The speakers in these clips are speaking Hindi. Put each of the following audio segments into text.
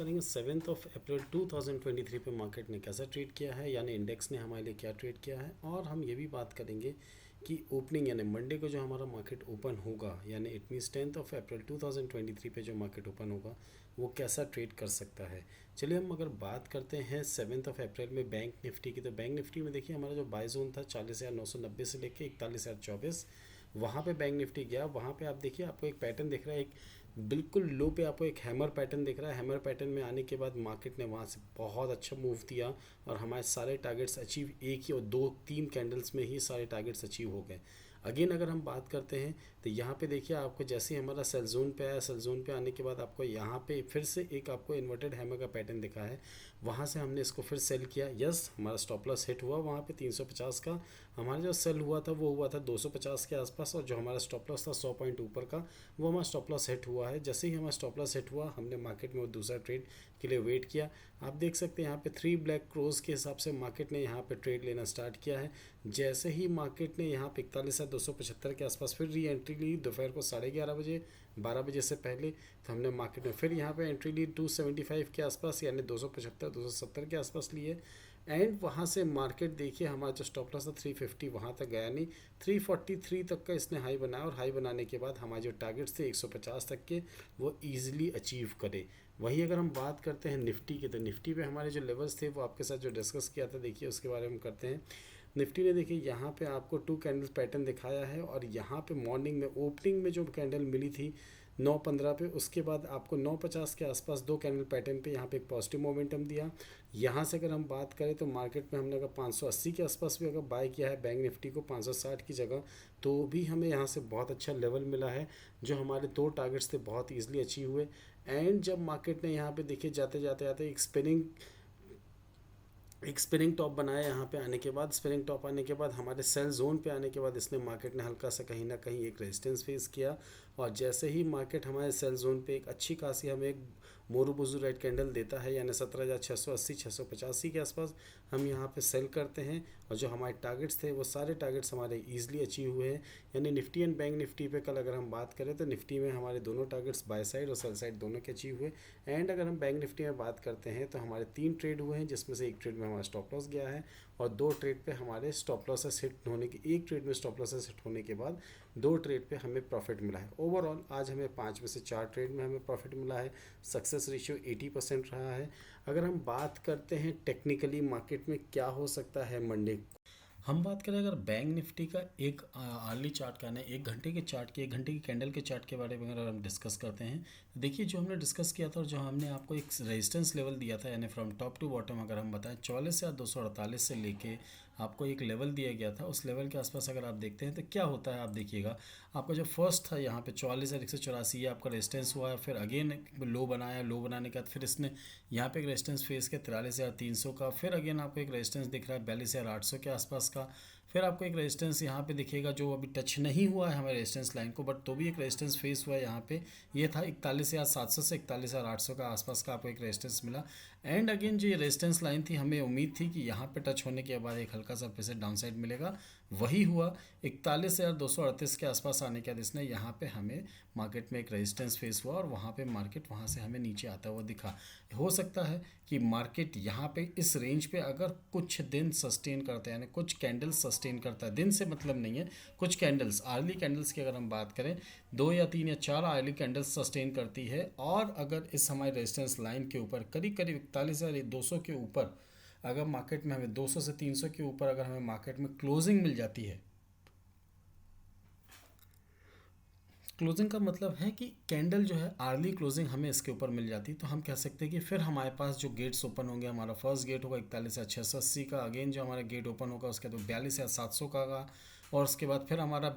करेंगे 7 अप्रैल 2023 पे मार्केट ने कैसा ट्रेड किया है, यानी इंडेक्स ने हमारे लिए क्या ट्रेड किया है। और हम ये भी बात करेंगे कि ओपनिंग यानी मंडे को जो हमारा मार्केट ओपन होगा, यानी इट मीन्स 10 अप्रैल 2023 पे जो मार्केट ओपन होगा वो कैसा ट्रेड कर सकता है। चलिए हम अगर बात करते हैं 7 अप्रैल में बैंक निफ्टी की, तो बैंक निफ्टी में देखिए हमारा जो बाय जोन था 40,990 से लेके 41,024, वहाँ पे बैंक निफ्टी गया। वहाँ पे आप देखिए आपको एक पैटर्न दिख रहा है, एक बिल्कुल लो पे आपको एक हैमर पैटर्न दिख रहा है। हैमर पैटर्न में आने के बाद मार्केट ने वहाँ से बहुत अच्छा मूव दिया और हमारे सारे टारगेट्स अचीव एक ही और दो तीन कैंडल्स में ही सारे टारगेट्स अचीव हो गए। अगेन अगर हम बात करते हैं तो यहाँ पे देखिए आपको जैसे ही हमारा सेल जोन पे आया, सेल जोन पे आने के बाद आपको यहाँ पे फिर से एक आपको इन्वर्टेड हैमर का पैटर्न दिखा है। वहाँ से हमने इसको फिर सेल किया। यस, हमारा स्टॉप लॉस हिट हुआ वहाँ पे 350 का। हमारा जो सेल हुआ था वो हुआ था 250 के आसपास, और जो हमारा स्टॉप लॉस था 100 पॉइंट ऊपर का, वो हमारा स्टॉप लॉस हिट हुआ है। जैसे ही हमारा स्टॉप लॉस हिट हुआ हमने मार्केट में वो दूसरा ट्रेड के लिए वेट किया। आप देख सकते हैं यहाँ पे 3 ब्लैक क्रोज के हिसाब से मार्केट ने यहाँ पे ट्रेड लेना स्टार्ट किया है। जैसे ही मार्केट ने यहाँ पे 41,275 के आसपास फिर री एंट्री ली दोपहर को 11:30 बजे, 12 बजे से पहले, तो हमने मार्केट में फिर यहाँ पे एंट्री ली 275 के आसपास, यानी 275-270 के आसपास लिए। एंड वहाँ से मार्केट देखिए हमारा जो स्टॉप लॉस था 350 वहाँ तक गया नहीं, 343 तक का इसने हाई बनाया, और हाई बनाने के बाद हमारे जो टारगेट्स थे 150 तक के वो ईजिली अचीव करे। वहीं अगर हम बात करते हैं निफ्टी की, तो निफ्टी पे हमारे जो लेवल्स थे वो आपके साथ जो डिस्कस किया था, देखिए उसके बारे में करते हैं। निफ्टी ने देखिए यहाँ पे आपको 2 कैंडल पैटर्न दिखाया है, और यहाँ पे मॉर्निंग में ओपनिंग में जो कैंडल मिली थी 9:15 पे, उसके बाद आपको 9:50 के आसपास 2 कैंडल पैटर्न पे यहाँ पे एक पॉजिटिव मोमेंटम दिया। यहाँ से अगर हम बात करें तो मार्केट में हमने अगर 580 के आसपास भी अगर बाय किया है बैंक निफ्टी को 560 की जगह, तो भी हमें यहाँ से बहुत अच्छा लेवल मिला है। जो हमारे 2 टारगेट्स थे बहुत ईजिली अचीव हुए। एंड जब मार्केट ने यहाँ पे देखिए जाते जाते आते एक स्पिनिंग टॉप बनाया यहाँ पे आने के बाद, स्पिनिंग टॉप आने के बाद हमारे सेल जोन पे आने के बाद इसने मार्केट ने हल्का सा कहीं ना कहीं एक रेजिस्टेंस फेस किया। और जैसे ही मार्केट हमारे सेल जोन पे एक अच्छी खासी हमें एक मोरू बुजू रेड कैंडल देता है, यानी 17,680 685 के आसपास हम यहाँ पे सेल करते हैं। और जो हमारे टारगेट्स थे वो सारे टारगेट्स हमारे ईजिली अचीव हुए हैं। यानी निफ्टी एंड बैंक निफ्टी पे कल अगर हम बात करें तो निफ्टी में हमारे दोनों टारगेट्स बाय साइड और सेल साइड दोनों के अचीव हुए। एंड अगर हम बैंक निफ्टी में बात करते हैं तो हमारे 3 ट्रेड हुए हैं, जिसमें से एक ट्रेड में हमारा स्टॉप लॉस गया है, और 2 ट्रेड पे हमारे स्टॉप लॉसेस हिट होने के, एक ट्रेड में स्टॉप लॉसेस हिट होने के बाद 2 ट्रेड पे हमें प्रॉफिट मिला है। ओवरऑल आज हमें 5 में से 4 ट्रेड में हमें प्रॉफिट मिला है। सक्सेस रेशियो 80% रहा है। अगर हम बात करते हैं टेक्निकली मार्केट में क्या हो सकता है मंडे, हम बात करें अगर बैंक निफ्टी का एक आर्ली चार्ट का ना, 1 घंटे के चार्ट के, 1 घंटे की कैंडल के चार्ट के बारे में अगर हम डिस्कस करते हैं, तो देखिए जो हमने डिस्कस किया था और जो हमने आपको एक रेजिस्टेंस लेवल दिया था, यानी फ्रॉम टॉप टू बॉटम अगर हम बताएं 44,248 से लेके आपको एक लेवल दिया गया था, उस लेवल के आसपास अगर आप देखते हैं तो क्या होता है आप देखिएगा। आपका जो फर्स्ट था यहाँ पे 44,184 ये आपका रेजिस्टेंस हुआ, फिर अगेन लो बनाया, लो बनाने के बाद फिर इसने यहाँ पे एक रेजिस्टेंस फेस किया 43,300 का, फिर अगेन आपको एक रेजिस्टेंस दिख रहा है 42,800 के आसपास का, फिर आपको एक रेजिस्टेंस यहाँ पे दिखेगा जो अभी टच नहीं हुआ है हमारे रेजिस्टेंस लाइन को, बट तो भी एक रेजिस्टेंस फेस हुआ है यहाँ पे, ये था 41,700 से 41,800 का आसपास का आपको एक रेजिस्टेंस मिला। एंड अगेन जो ये रेजिस्टेंस लाइन थी हमें उम्मीद थी कि यहाँ पे टच होने के बाद एक हल्का सा फिर से डाउन साइड मिलेगा, वही हुआ। 41,238 के आसपास आने के बाद इसने यहाँ पे हमें मार्केट में एक रेजिस्टेंस फेस हुआ, और वहाँ पे मार्केट वहाँ से हमें नीचे आता हुआ दिखा। हो सकता है कि मार्केट यहाँ पे इस रेंज पे अगर कुछ दिन सस्टेन करता है, यानी कुछ कैंडल्स सस्टेन करता है, दिन से मतलब नहीं है, कुछ कैंडल्स अर्ली कैंडल्स की अगर हम बात करें 2 या 3 या 4 अर्ली कैंडल्स सस्टेन करती है, और अगर इस हमारे रेजिस्टेंस लाइन के ऊपर करीब करीब 41,200 के ऊपर अगर मार्केट में हमें 200 से 300 के ऊपर अगर हमें मार्केट में क्लोजिंग मिल जाती है, क्लोजिंग का मतलब है कि कैंडल जो है अर्ली क्लोजिंग हमें इसके ऊपर मिल जाती है, तो हम कह सकते हैं कि फिर हमारे पास जो गेट्स ओपन होंगे, हमारा फर्स्ट गेट होगा 41,680 का, अगेन जो हमारा गेट ओपन होगा उसके बाद 42,700 का, और उसके बाद फिर हमारा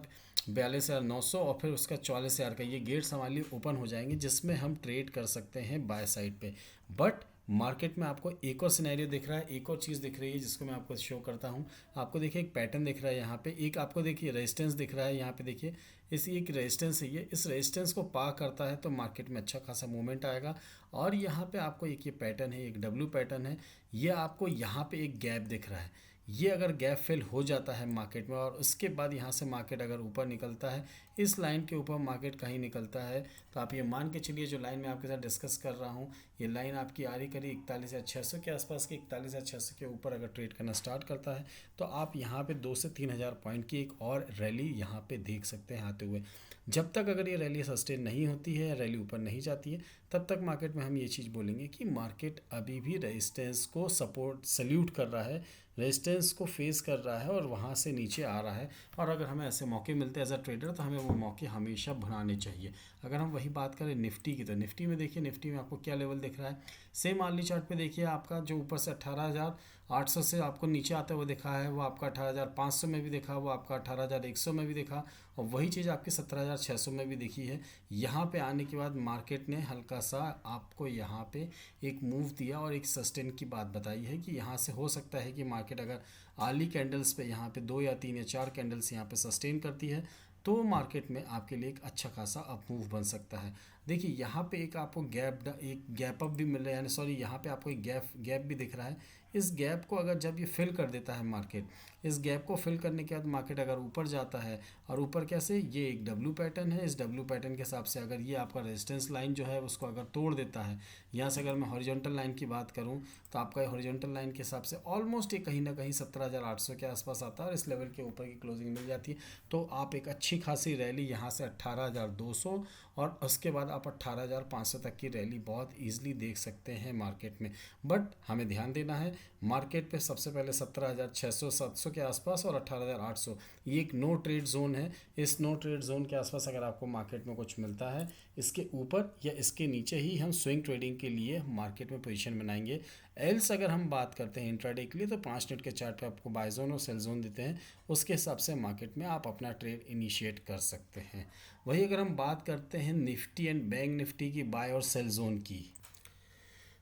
42,900, और फिर उसका 44,000 का, ये गेट्स हमारे लिए ओपन हो जाएंगे जिसमें हम ट्रेड कर सकते हैं बाय साइड पे। बट मार्केट में आपको एक और सिनेरियो दिख रहा है, एक और चीज़ दिख रही है जिसको मैं आपको शो करता हूँ। आपको देखिए एक पैटर्न दिख रहा है यहाँ पे, एक आपको देखिए रेजिस्टेंस दिख रहा है यहाँ पे, देखिए इस एक रेजिस्टेंस है ये, इस रेजिस्टेंस को पार करता है तो मार्केट में अच्छा खासा मूवमेंट आएगा। और यहाँ पे आपको एक ये पैटर्न है, एक डब्ल्यू पैटर्न है, ये आपको यहाँ पे एक गैप दिख रहा है, ये अगर गैप फिल हो जाता है मार्केट में और उसके बाद यहाँ से मार्केट अगर ऊपर निकलता है, इस लाइन के ऊपर मार्केट कहीं निकलता है, तो आप ये मान के चलिए जो लाइन मैं आपके साथ डिस्कस कर रहा हूँ, ये लाइन आपकी आ रही करीब 41,600 के आसपास के, 41,600 के ऊपर अगर ट्रेड करना स्टार्ट करता है तो आप यहाँ पे 2 से 3,000 पॉइंट की एक और रैली यहाँ पे देख सकते हैं आते हुए। जब तक अगर ये रैली सस्टेन नहीं होती है, रैली ऊपर नहीं जाती है, तब तक मार्केट में हम ये चीज़ बोलेंगे कि मार्केट अभी भी रेजिस्टेंस को सपोर्ट सल्यूट कर रहा है, रेजिस्टेंस को फेस कर रहा है और वहाँ से नीचे आ रहा है। और अगर हमें ऐसे मौके मिलते हैं एज अ ट्रेडर तो हमें वो मौके हमेशा भुनाने चाहिए। अगर हम वही बात करें निफ्टी की, तो निफ्टी में देखिए, निफ्टी में आपको क्या लेवल दिख रहा है, सेम आर्ली चार्ट पे देखिए, आपका जो ऊपर से 18,800 से आपको नीचे आते हुए दिखा है वो आपका 18,500 में भी दिखा, वो आपका 18,100 में भी दिखा, और वही चीज़ आपकी 17,600 में भी दिखी है। यहाँ पे आने के बाद मार्केट ने हल्का सा आपको यहाँ पे एक मूव दिया और एक सस्टेन की बात बताई है कि यहाँ से हो सकता है कि मार्केट अगर आर्ली कैंडल्स पे यहाँ पे 2 या 3 या 4 कैंडल्स यहाँ पे सस्टेन करती है तो मार्केट में आपके लिए एक अच्छा खासा अप मूव बन सकता है। देखिए यहाँ पे एक आपको एक गैप अप भी मिल रहा है, यानी सॉरी यहाँ पे आपको एक गैप भी दिख रहा है। इस गैप को अगर जब ये फिल कर देता है मार्केट, इस गैप को फिल करने के बाद मार्केट अगर ऊपर जाता है, और ऊपर कैसे, ये एक डब्ल्यू पैटर्न है, इस डब्ल्यू पैटर्न के हिसाब से अगर ये आपका रेजिस्टेंस लाइन जो है उसको अगर तोड़ देता है, यहाँ से अगर मैं हॉरिजॉन्टल लाइन की बात करूँ तो आपका हॉरिजॉन्टल लाइन के हिसाब से ऑलमोस्ट ये कहीं ना कहीं 17,800 के आसपास आता है और इस लेवल के ऊपर की क्लोजिंग मिल जाती है, तो आप एक अच्छी खासी रैली यहाँ से 18,200 और उसके बाद आप 18,500 तक की रैली बहुत ईजिली देख सकते हैं मार्केट में। बट हमें ध्यान देना है मार्केट पे सबसे पहले 17,600-700 के आसपास और 18,800 ये एक नो ट्रेड जोन है। इस नो ट्रेड जोन के आसपास अगर आपको मार्केट में कुछ मिलता है, इसके ऊपर या इसके नीचे ही हम स्विंग ट्रेडिंग के लिए मार्केट में पोजीशन बनाएंगे। एल्स अगर हम बात करते हैं इंट्राडे के लिए तो 5 मिनट के चार्ट पे आपको बाय जोन और सेल जोन देते हैं, उसके हिसाब से मार्केट में आप अपना ट्रेड इनिशिएट कर सकते हैं। वही अगर हम बात करते हैं निफ्टी एंड बैंक निफ्टी की बाय और सेल जोन की,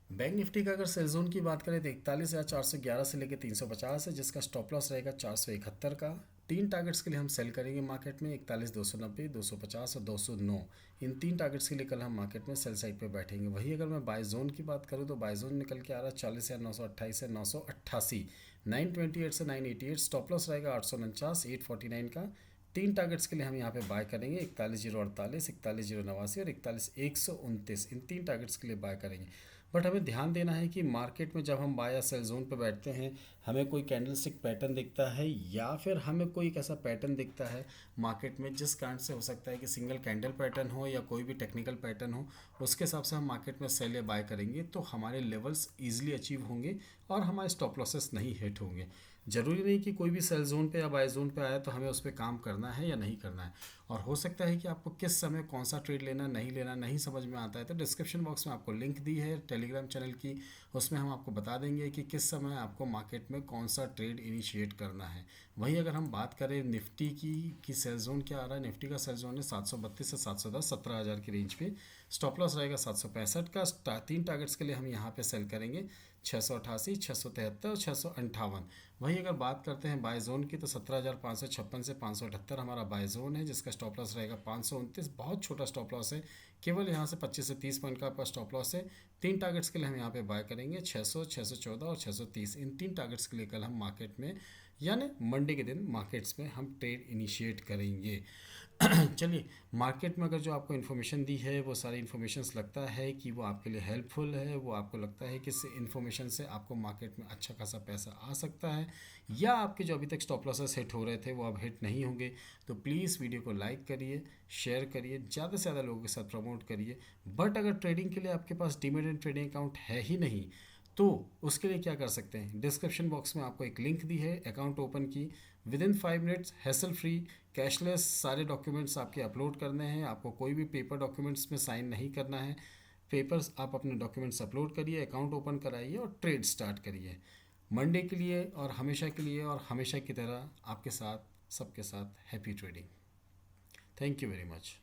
बैंक निफ्टी का अगर सेल जोन की बात करें तो 41,411 से लेकर 350 है, जिसका स्टॉप लॉस रहेगा 471 का। 3 टारगेट्स के लिए हम सेल करेंगे मार्केट में, 41,290, 250 और 209। इन 3 टारगेट्स के लिए कल हम मार्केट में सेल साइड पे बैठेंगे। वही अगर मैं बाय जोन की बात करूँ तो बाय जोन निकल के आ रहा है 40,928 से 988, 928 से 988, स्टॉप लॉस रहेगा 849, 849 का। 3 टारगेट्स के लिए हम यहाँ पे बाय करेंगे, 41,048, 41,089 और 41,129। इन 3 टारगेट्स के लिए बाय करेंगे। बट हमें ध्यान देना है कि मार्केट में जब हम बाय या सेल जोन पे बैठते हैं, हमें कोई कैंडलस्टिक पैटर्न दिखता है या फिर हमें कोई एक ऐसा पैटर्न दिखता है मार्केट में जिस कारण से हो सकता है कि सिंगल कैंडल पैटर्न हो या कोई भी टेक्निकल पैटर्न हो, उसके हिसाब से हम मार्केट में सेल या बाय करेंगे तो हमारे लेवल्स ईजिली अचीव होंगे और हमारे स्टॉप लॉसेस नहीं हिट होंगे। ज़रूरी नहीं कि कोई भी सेल जोन पे या बाय जोन पे आया तो हमें उस पर काम करना है या नहीं करना है। और हो सकता है कि आपको किस समय कौन सा ट्रेड लेना नहीं लेना नहीं समझ में आता है, तो डिस्क्रिप्शन बॉक्स में आपको लिंक दी है टेलीग्राम चैनल की, उसमें हम आपको बता देंगे कि किस समय आपको मार्केट में कौन सा ट्रेड इनिशिएट करना है। वहीं अगर हम बात करें निफ्टी की सेल जोन क्या आ रहा है, निफ्टी का सेल जोन है 732 से 710, 17,000 की रेंज पे। स्टॉप लॉस रहेगा 765 का। 3 टारगेट्स के लिए हम यहाँ पे सेल करेंगे, 688, 673 और 658। वहीं अगर बात करते हैं बाय जोन की तो 17,556 से 578 हमारा बाय जोन है, जिसका स्टॉप लॉस रहेगा 529। बहुत छोटा स्टॉप लॉस है, केवल यहाँ से 25 से 30 पॉइंट का आपका स्टॉप लॉस है। 3 टारगेट्स के लिए हम यहाँ पे बाय करेंगे, 600, 614 और 630। इन 3 टारगेट्स के लिए कल हम मार्केट में यानी मंडे के दिन मार्केट्स में हम ट्रेड इनिशिएट करेंगे। चलिए, मार्केट में अगर जो आपको इन्फॉर्मेशन दी है वो सारी इन्फॉर्मेशंस लगता है कि वो आपके लिए हेल्पफुल है, वो आपको लगता है कि इस इन्फॉर्मेशन से आपको मार्केट में अच्छा खासा पैसा आ सकता है, या आपके जो अभी तक स्टॉप लॉसेस हिट हो रहे थे वो अब हिट नहीं होंगे, तो प्लीज़ वीडियो को लाइक करिए, शेयर करिए, ज़्यादा से ज़्यादा लोगों के साथ प्रमोट करिए। बट अगर ट्रेडिंग के लिए आपके पास डीमैट ट्रेडिंग अकाउंट है ही नहीं तो उसके लिए क्या कर सकते हैं, डिस्क्रिप्शन बॉक्स में आपको एक लिंक दी है अकाउंट ओपन की। With in 5 minutes hassle free cashless सारे डॉक्यूमेंट्स आपके अपलोड करने हैं, आपको कोई भी पेपर डॉक्यूमेंट्स में साइन नहीं करना है। पेपर्स आप अपने डॉक्यूमेंट्स अपलोड करिए, अकाउंट ओपन कराइए और ट्रेड स्टार्ट करिए। मंडे के लिए और हमेशा के लिए और हमेशा की तरह आपके साथ सबके साथ happy trading. Thank you very much.